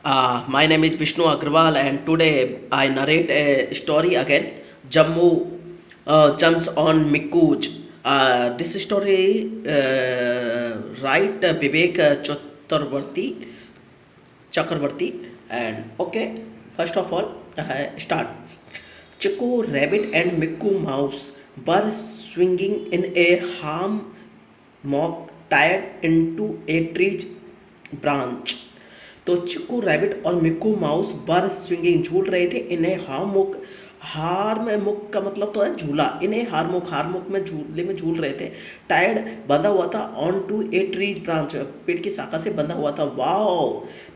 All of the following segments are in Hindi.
My name is Vishnu Agrawal, and today I narrate a story again. Jammu jumps on Mikuj. This story write Vivek Chakravarti. And okay, first of all, start. Chico Rabbit and Miku Mouse were swinging in a hammock tied into a tree branch. तो चिक्कू रैबिट और मिक्कू माउस बर स्विंगिंग झूल रहे थे इन्हें हारमुक हार में मुक का मतलब तो है झूला इन्हें हारमुक में झूले में झूल रहे थे टायर्ड बंधा हुआ था on to a tree's branch पेड़ की शाखा से बंधा हुआ था wow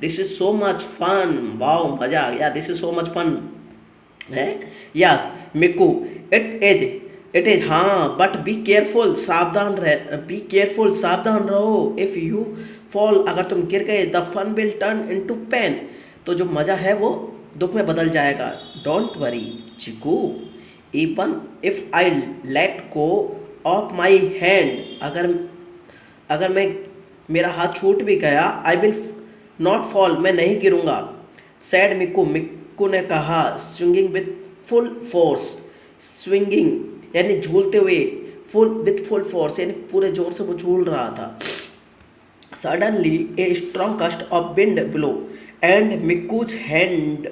this is so much fun wow मजा आ गया this is so much fun है यस मिक्कू इट इज हाँ बट बी केयरफुल सावधान रहो इफ यू फॉल अगर तुम गिर गए the fun will turn into pain तो जो मज़ा है वो दुख में बदल जाएगा don't worry Chiku even if I let go of my hand अगर मैं मेरा हाथ छूट भी गया आई विल नॉट फॉल मैं नहीं गिरूंगा सैड मिक्कू ने कहा swinging with full force swinging यानी झूलते हुए फुल फोर्स यानी पूरे जोर से वो झूल रहा था Suddenly, a strong gust of wind blew, and Miku's hand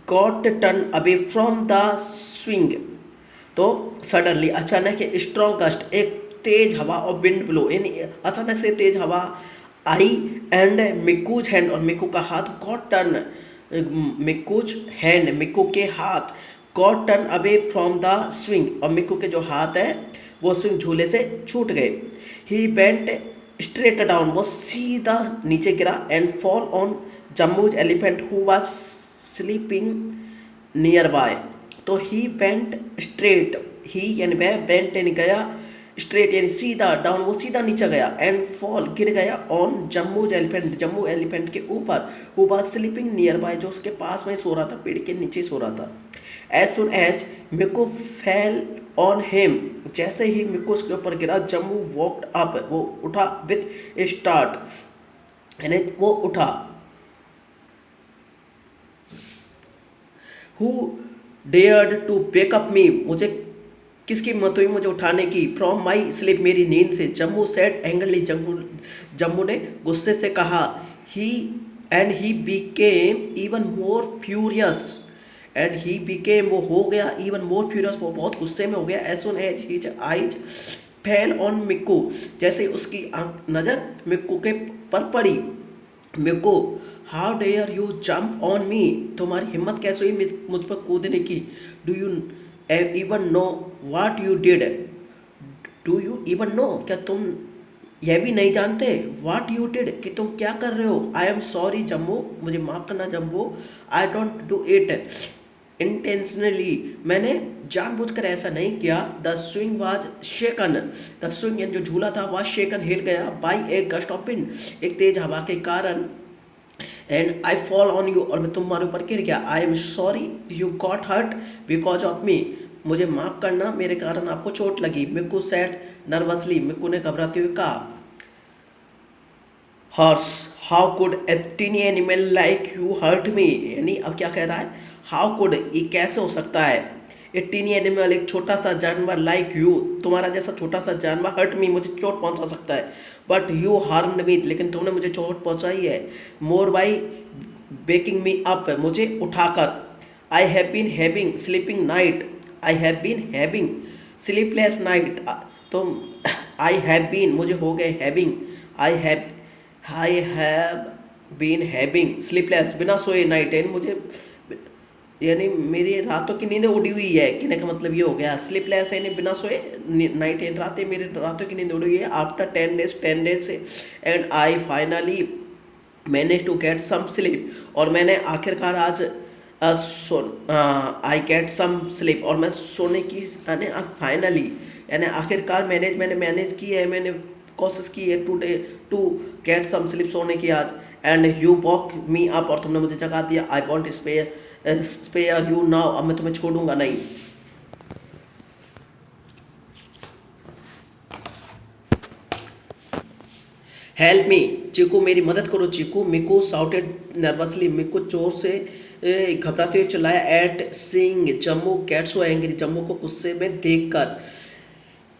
got turned away from the swing. तो सडनली अचानक स्ट्रॉन्ग गस्ट एक तेज हवा और विंड ब्लो यानी अचानक से तेज हवा आई एंड मिक्कूज हैंड और मिक्कू का हाथ गॉट टर्न मिक्कू के हाथ got turn away from the swing और मिक्कू के जो हाथ है वो स्विंग झूले से छूट गए ही बेंट स्ट्रेट डाउन वो सीधा नीचे गिरा and fall on Jammu's elephant who was sleeping nearby तो ही बेंट स्ट्रेट ही यानी वह बेंट यानी गया स्ट्रेट यानी सीधा डाउन वो सीधा नीचे गया एंड फॉल गिर गया ऑन जम्मू एलिफेंट के ऊपर who was sleeping near by जो उसके पास में सो रहा था पेड़ के नीचे सो रहा था as soon as Mikku fell on him जैसे ही मिक्कू उसके ऊपर गिरा जम्मू वॉकड अप वो उठा विथ ए स्टार्ट यानी वो उठा who dared to wake up me मुझे किसकी हिम्मत हुई मुझे उठाने की फ्रॉम माई स्लीप मेरी नींद से जम्मू सेड एंग्रली जम्मू ने गुस्से से कहा he became even more furious and he became वो हो गया इवन मोर फ्यूरियस वो बहुत गुस्से में हो गया as soon as his eyes fell on Mikku जैसे उसकी नज़र मिक्कू के पर पड़ी Mikku how dare you jump on me तुम्हारी हिम्मत कैसे हुई मुझ पर कूदने की do you even know what you did do you even know क्या तुम यह भी नहीं जानते व्हाट यू डिड कि तुम क्या कर रहे हो आई एम सॉरी जम्मू मुझे माफ़ करना Jammu I don't do it intentionally मैंने जानबूझकर ऐसा नहीं किया the swing was shaken the swing यानी जो झूला था वाज शेकन हिल गया by a gust of wind एक तेज हवा के कारण and I fall on you और मैं तुम्हारे ऊपर गिर गया I am sorry you got hurt because of me मुझे माफ़ करना मेरे कारण आपको चोट लगी मिक्कू सैड नर्वसली मिक्कू ने घबराते हुए कहा horse how could a tiny animal like you hurt me यानी अब क्या कह रहा है हाउ कुड ये कैसे हो सकता है ए टीनी एनिमल एक छोटा सा जानवर लाइक यू तुम्हारा जैसा छोटा सा जानवर हर्ट मी मुझे चोट पहुंचा सकता है बट यू हार्म्ड मी लेकिन तुमने मुझे चोट पहुंचाई है more by baking me up मुझे उठाकर I have been having sleeping night I have been having sleepless night तो आई हैव बीन मुझे हो गए having I have been having sleepless बिना सोए नाइट यानी मुझे यानी मेरी रातों की नींद उड़ी हुई है कहने का मतलब ये हो गया स्लीपलेस यानी बिना सोए नाइट यानी रातें मेरी रातों की नींद उड़ी हुई है आफ्टर 10 डेज से and I finally manage to get some sleep और मैंने आखिरकार आज आई गेट सम स्लीप और मैं सोने की यानी फाइनली यानी आखिरकार मैंने मैनेज की है मैंने कोशिश की है टू गेट सम स्लीप सोने की आज and you walk me up और तुमने मुझे जगा दिया I won't spare you now अब मैं तुम्हें छोड़ूंगा नहीं हेल्प मी, चीकू मेरी मदद करो चीकू, मिको साउटेड नर्वसली, मिको जोर से घबराते हुए चिल्लाया at seeing Jammu get so angry, Jammu को गुस्से में देखकर।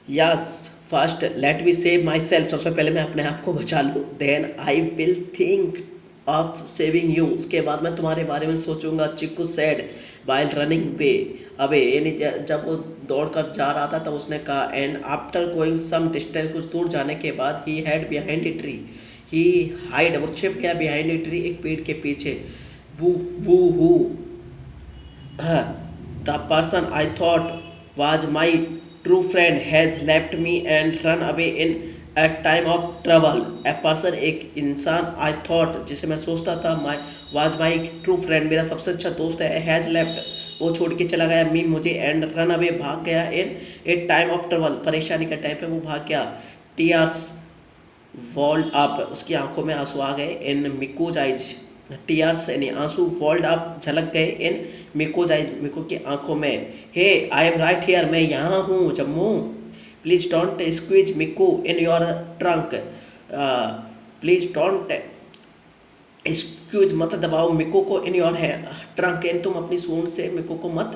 Yes, first let me save my self, सबसे पहले मैं अपने आप को बचा लूँ, then I will think of saving you, उसके बाद मैं तुम्हारे बारे में सोचूंगा, Chikku said while running way away, यानी जब वो दौड़ कर जा रहा था तब उसने कहा, and after going some distance, कुछ दूर जाने के बाद, he had behind a tree, he hide, वो छिप गया बिहाइंड ए ट्री, एक पेड़ के पीछे। वो who the person I thought was my true friend has left me and run away in a time of trouble, a person, एक इंसान, I thought, जिसे मैं सोचता था, was my true friend, मेरा सबसे अच्छा दोस्त है, has left, वो छोड़ के चला गया, मी मुझे, and run away, भाग गया, in a time of trouble, परेशानी के टाइम पे वो भाग गया, tears welled up, उसकी आंखों में आंसू आ गए, in Miku's eyes, टीयर्स यानी आंसू, वॉल्ड अप, झलक गए, इन मिकोज आइज, मिको की आंखों में, hey I am right here, मैं यहाँ हूँ Jammu, please don't squeeze Miko in your trunk, please don't squeeze, मत दबाओ मिको को इन योर ट्रंक, इन तुम अपनी सूंड से मिको को मत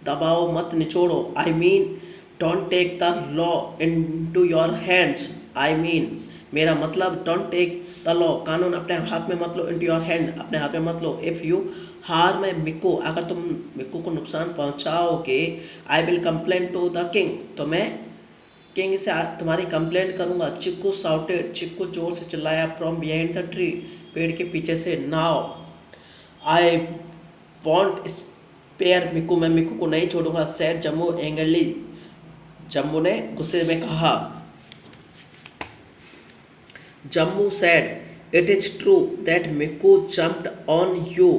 दबाओ, मत निचोड़ो, I mean don't take the law into your hands, I mean मेरा मतलब, डोंट टेक द लॉ, कानून अपने हाथ में मत लो, इनटू योर हैंड, अपने हाथ में मत लो, इफ़ यू हार्म मिको, अगर तुम मिको को नुकसान पहुंचाओगे, I will complain to the king, तो मैं किंग से तुम्हारी कंप्लेंट करूंगा, चिक्कू साउटेड, चिक्कू जोर से चिल्लाया, फ्रॉम बिहाइंड द ट्री, पेड़ के पीछे से, नाउ आई वॉन्ट स्पेयर मिको, मैं मिको को नहीं छोड़ूंगा, सेड जम्मू एंग्रली, जम्मू ने गुस्से में कहा, Jammu said, it is true that Miku jumped on you.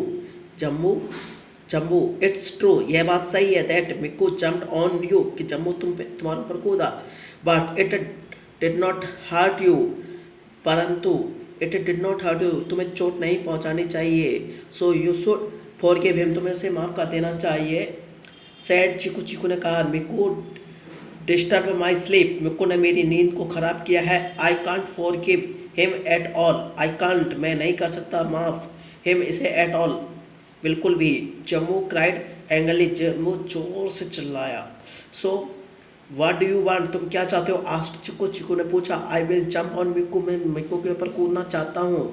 Jammu it's true, यह बात सही है, that Miku jumped on you, कि जम्मू तुम्हारे ऊपर कूदा, but it did not hurt you, परंतु it did not hurt you, तुम्हें चोट नहीं पहुंचानी चाहिए, so you should forgive him, तुम्हें उसे माफ़ कर देना चाहिए, said चीकू, चीकू ने कहा, Miku डिस्टर्ब माई स्लीप, मिको ने मेरी नींद को ख़राब किया है, I can't forgive him at all, I can't, मैं नहीं कर सकता माफ़, हिम, इसे, एट ऑल, बिल्कुल भी, जम्मू क्राइड एंग्रली, जम्मू जोर से चिल्लाया, so what do you want, तुम क्या चाहते हो, आस्क्ड चिक्कू, चिक्कू ने पूछा, आई विल जंप ऑन मिको, मैं मिको के ऊपर कूदना चाहता हूँ,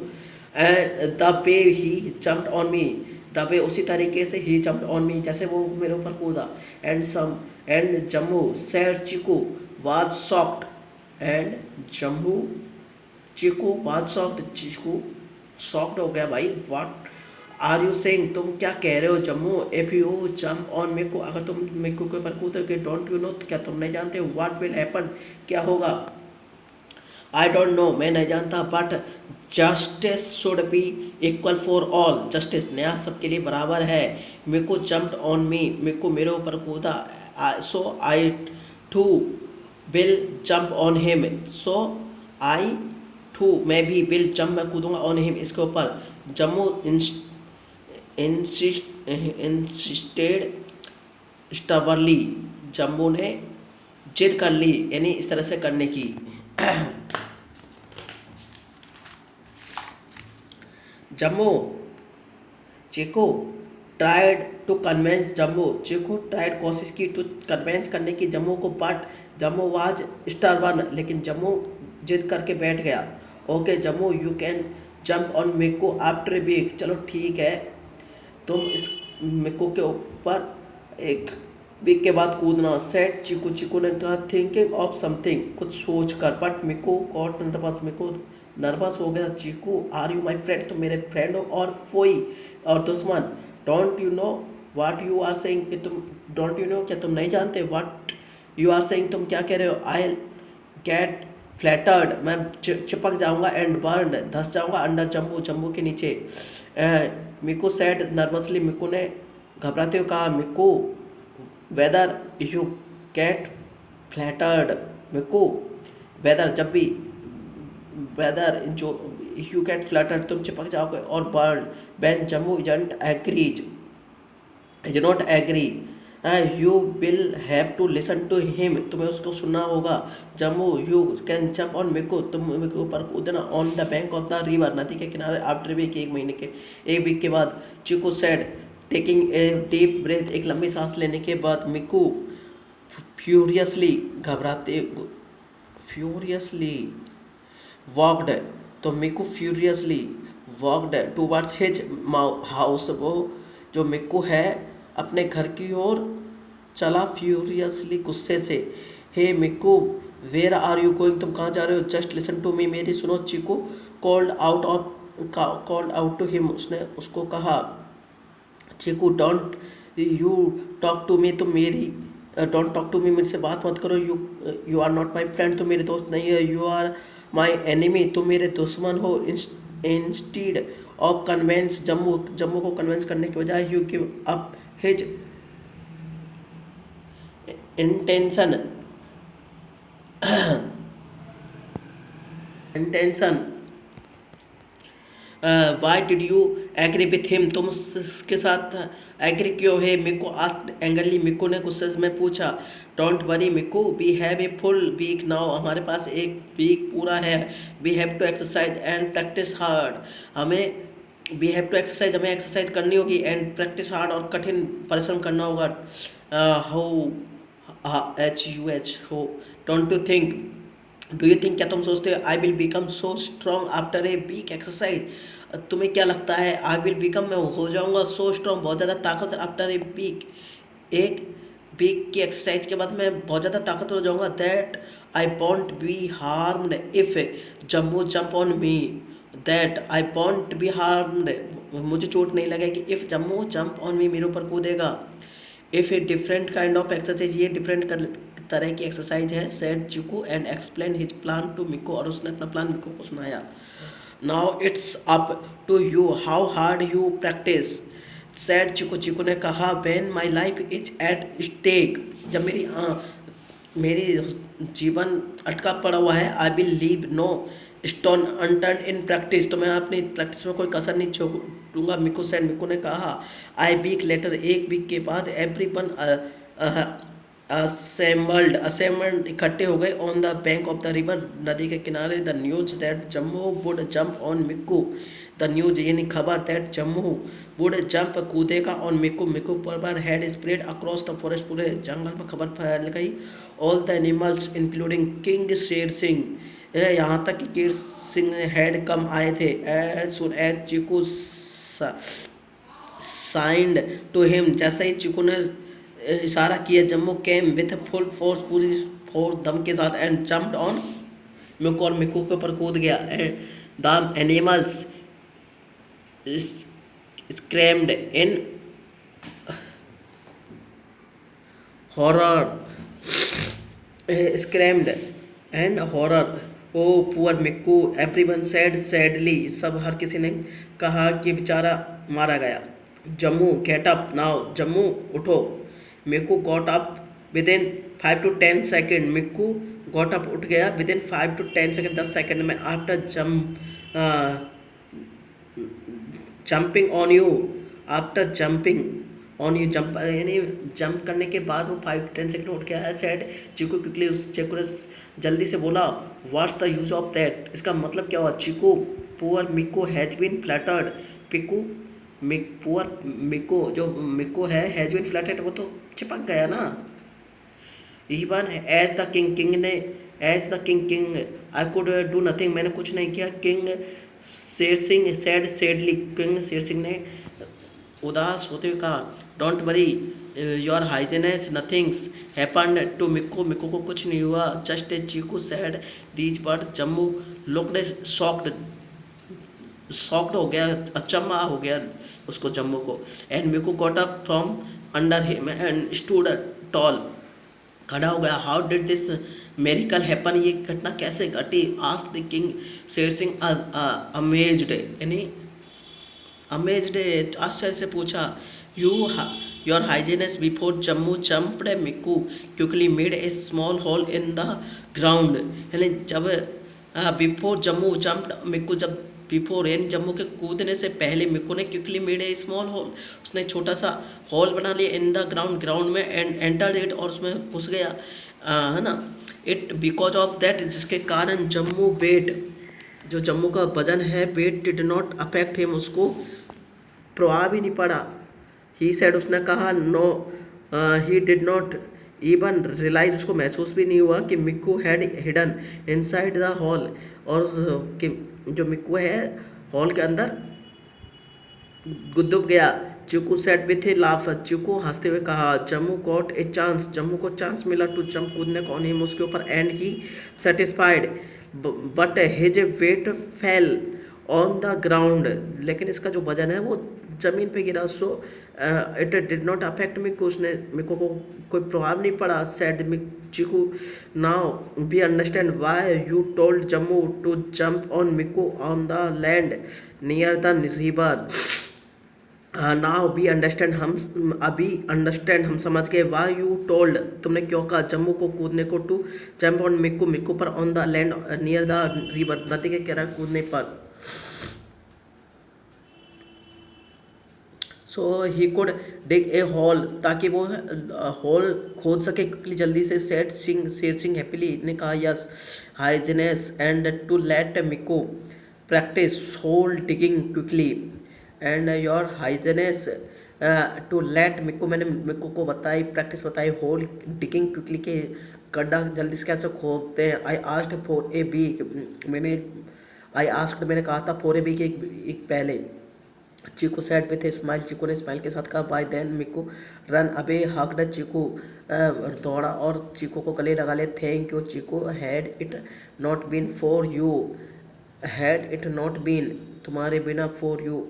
and the way he jumped on me, the way, उसी तरीके से, ही जंप्ड ऑन मी, जैसे वो मेरे ऊपर कूदा, and Jammu sad Chiku was shocked, and Jammu Chiku was shocked, Chiku shocked हो गया, भाई, व्हाट आर यू सेइंग, तुम क्या कह रहे हो Jammu, if you jump on Miko, अगर तुम मिको के ऊपर कूदोगे, डोंट यू नो, क्या तुम नहीं जानते, व्हाट विल हैपन, क्या होगा, आई डोंट नो, मैं नहीं जानता, but justice should be equal for all, justice, न्याय सबके लिए बराबर है, मिको जंप्ड ऑन मी, मिको मेरे ऊपर कूदा, so I too will jump on him, so I too, मैं भी, विल जंप, मैं कूदूंगा, ऑन हिम, इसके ऊपर, जम्मू इंसिस्टेड स्टबरली, जम्मू ने जिद कर ली, यानी इस तरह से करने की, Jammu Chiko tried to convince, Jammu Chiko tried, कोशिश की, टू कन्वेंस करने की जम्मू को, बट जम्मू वाज स्टर्बन, लेकिन जम्मू जिद करके बैठ गया, okay Jammu you can jump on Miko after week, चलो ठीक है, तुम इस मिको के ऊपर एक वीक के बाद कूदना, सेट चिकू, चिकू ने कहा, थिंकिंग ऑफ समथिंग, कुछ सोच कर, but Miko got nervous, Miko nervous हो गया, Chiku are you my friend, तुम मेरे फ्रेंड हो और फोई और दुश्मन, don't you know what you are saying, कि तुम, डोंट यू नो, क्या तुम नहीं जानते, व्हाट यू आर सेइंग, तुम क्या कह रहे हो, आई गेट फ्लैटर्ड, मैं चिपक जाऊंगा, एंड बर्न, धस जाऊंगा, अंडर जम्बू, जम्बू के नीचे, मिको सैड नर्वसली, मिको ने घबराते हुए कहा, Miko whether you get flattered, Miko whether, जब भी, वेदर जो यू गेट फ्लटर्ड, तुम चिपक जाओगे, और burn, ban Jammu isn't agrees, is not agree, you will have to listen to him, तुम्हें उसको सुनना होगा। Jammu, you can jump on Miko, तुम मिको पर कूदना। On the bank of the river, नदी के किनारे। आफ्टर वीक, एक महीने के, एक वीक के बाद। Chiko said, taking a deep breath, एक लंबी सांस लेने के बाद। मिको फ्यूरियसली, घबराते, फ्यूरियसली वॉकड, तो Miko furiously walked towards his house, वो जो मिको है अपने घर की ओर चला। फ्यूरियसली, गुस्से से। हे मिको, वेयर आर यू गोइंग, तुम कहाँ जा रहे हो। जस्ट लिसन टू मी, मेरी सुनो। Chiko called out to him, उसने उसको कहा। Chiko, don't you talk to me, तुम मेरी डोंट टॉक टू मी, मेरे से बात मत करो। You are not my friend, तुम मेरे दोस्त नहीं है। यू आर माई एनिमी, तुम मेरे दुश्मन हो। इंस्टीड ऑफ कन्वेंस, जम्मू को कन्वेंस करने के बजाय। You give up his intention intention why did you agree with him, तुम उसके साथ एग्री क्यों है। मिको आस्क्ड एंग्रली, मिको ने गुस्से में पूछा। Don't worry Miko, we have a full week now, हमारे पास एक वीक पूरा है। We have to exercise and practice hard, हमें वी हैव टू एक्सरसाइज, हमें एक्सरसाइज करनी होगी। एंड प्रैक्टिस हार्ड, और कठिन परिश्रम करना होगा। हाउ HUH हो। Don't you think, do you think, क्या तुम सोचते हो। I will become so strong after a week exercise, तुम्हें क्या लगता है। आई विल बिकम, मैं हो जाऊंगा सो स्ट्रॉन्ग, बहुत ज़्यादा ताकतवर। आफ्टर ए वीक, एक वीक की एक्सरसाइज के बाद मैं बहुत ज़्यादा ताकतवर हो जाऊंगा। That I won't be harmed if Jammu jump on me, that I won't be harmed, मुझे चोट नहीं लगेगी। If Jammu jump on me, मेरे ऊपर कूदेगा। If a different kind of exercise, ये डिफरेंट तरह की एक्सरसाइज है। Said Chiku and explain his plan to Miko, और उसने अपना प्लान मिको को सुनाया। Now it's up to you how hard you practise, said Chiku, Chiku ने कहा। When my life is at stake, जब मेरी जीवन अटका पड़ा हुआ है। I will leave no stone unturn in practice, तो मैं अपनी प्रैक्टिस में कोई कसर नहीं छोड़ूंगा। मिको सेड, मिको ने कहा। आई वीक लेटर, एक वीक के बाद। एवरी वन असेंबल्ड इकट्ठे हो गए। On the bank of the river, नदी के किनारे। The news that Jammu would jump on Mikku, the news यानी खबर, दैट जम्मू वुड जंप कूदेगा ऑन मिक्कू, मिक्कू पर had spread across the forest, पूरे जंगल पर खबर फैल गई। All the animals including king Sher Singh, यहाँ तक कि शेर सिंह हैड कम आए थे। As soon as Chiku signed to him, जैसे ही चिकू ने इशारा किया। Jammu came with full force, पूरी फोर्स दम के साथ। एंड जंप्ड ऑन मिको, और मिको के ऊपर कूद गया। The animals screamed in horror, screamed and horror. Oh poor Mikku, everyone said, सब हर किसी ने कहा कि बेचारा मारा गया। Jammu get up now, Jammu उठो। Mikku got up within 5 to 10 second, Mikku got up उठ गया within 5 to 10 second, 10 second में। After jumping on you, after jumping on you, jump यानी जंप करने के बाद वो 5 to 10 सेकेंड उठ गया है। सेड चिकू क्विकली, उस चिकू ने जल्दी से बोला। What's the use of that, इसका मतलब क्या हुआ। Chiku, poor Mikku has been flattered, Piku poor Mikku, जो मिक्कू है हैज बीन फ्लैटर्ड, वो तो चिपक गया ना। Even as the king, king ने as the king I could do nothing, मैंने कुछ नहीं किया। King Sher Singh said sadly, king Sher Singh ने उदास होते हुए कहा। Don't worry your highness, nothing's happened to Mikku, Mikku को कुछ नहीं हुआ। Just a Cheeku said these word, Jammu looked shocked हो गया, अचंभा हो गया उसको जम्मू को। And Mikku got up from under him and stood tall, खड़ा हो गया। How did this miracle happen, ये घटना कैसे घटी। Asked the king Sher Singh amazed, यानी अमेज्ड आश्चर्य से पूछा। Your highness before Jammu jumped Mikku quickly made a small hole in the ground, यानी जब बिफोर जम्मू जंप्ड मिक्कू, जब बिफोर यानी जम्मू के कूदने से पहले मिक्कू ने quickly made a small hole, उसने छोटा सा हॉल बना लिया इन द ग्राउंड में एंड एंटर्ड इट और उसमें घुस गया, है ना। इट बिकॉज ऑफ दैट जिसके कारण जम्मू वेट जो जम्मू का वजन है weight did not affect him उसको प्रभाव भी नहीं पड़ा। ही सेड उसने कहा no he did not even realise उसको महसूस भी नहीं हुआ कि Mikku had hidden inside the hall और कि जो मिक्कू है हॉल के अंदर गुदुब गया। Chiku said with a laugh Chiku हंसते हुए कहा Jammu got a chance Jammu को चांस मिला टू जंप कूदने को ऑन हिम उसके ऊपर and he satisfied but his weight fell on the ground लेकिन इसका जो वजन है वो ज़मीन पे गिरा। So it did not affect Mikku उसने मिक्कू को कोई प्रभाव नहीं पड़ा। Said Chiku now we understand why you told Jammu to jump on Mikku on the land near the river. Now we understand हम समझ गए वाई यू टोल्ड तुमने क्यों कहा जम्मू को कूदने को to jump on Mikku Mikku पर on the land near the river नदी के किनारे कूदने पर। सो he could dig A hall ताकि वो हॉल खोद सके क्विकली जल्दी से। सेट सिंह शेर सिंह हैप्पीली ने कहा yes highness and to let Mikku practice hole digging quickly and your highness to let Mikku मैंने मिक्कू को बताई प्रैक्टिस बताई होल डिगिंग क्विकली के गड्ढा जल्दी से कैसे खोदते हैं। I asked for a week मैंने कहा था फॉर ए वीक एक पहले। Chiku said with a smile Chiku ने स्माइल के साथ कहा बाय देन मिक्कू रन अबे हग्ड चीकू दौड़ा और चीकू को गले लगा ले। Thank you Chiku had it not been for you had it not been तुम्हारे बिना for you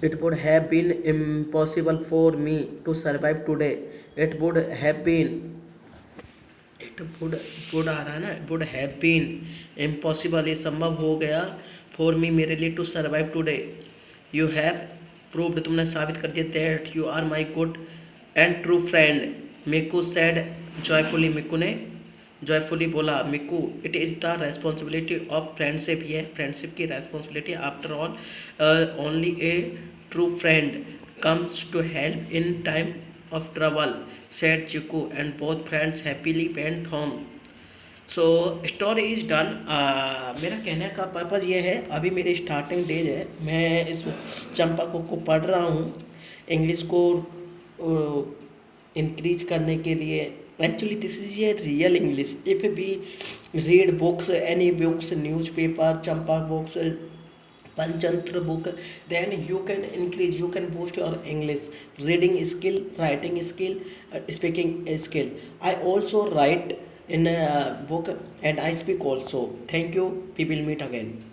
it would have been impossible for me to survive today it would have been it would आ रहा है ना वुड हैव बीन इम्पॉसिबल ये संभव हो गया फॉर मी मेरे लिए to survive today. You have proved तुमने साबित कर दिया that you are my good and true friend Mikku said joyfully Mikku ने जॉयफुली बोला। Mikku it is the responsibility of friendship ये फ्रेंडशिप की responsibility after all only a true friend comes to help in time of trouble said Chiku and both friends happily went home. So story is done. मेरा कहने का पर्पज़ ये है अभी मेरी स्टार्टिंग डेज है मैं इस चंपा को पढ़ रहा हूँ इंग्लिश को इंक्रीज करने के लिए। Actually this is a real English if we read books any books newspaper Champa books Panchatantra book then you can increase you can boost your English reading skill writing skill speaking skill. I also write in a book and I speak also. Thank you. We will meet again.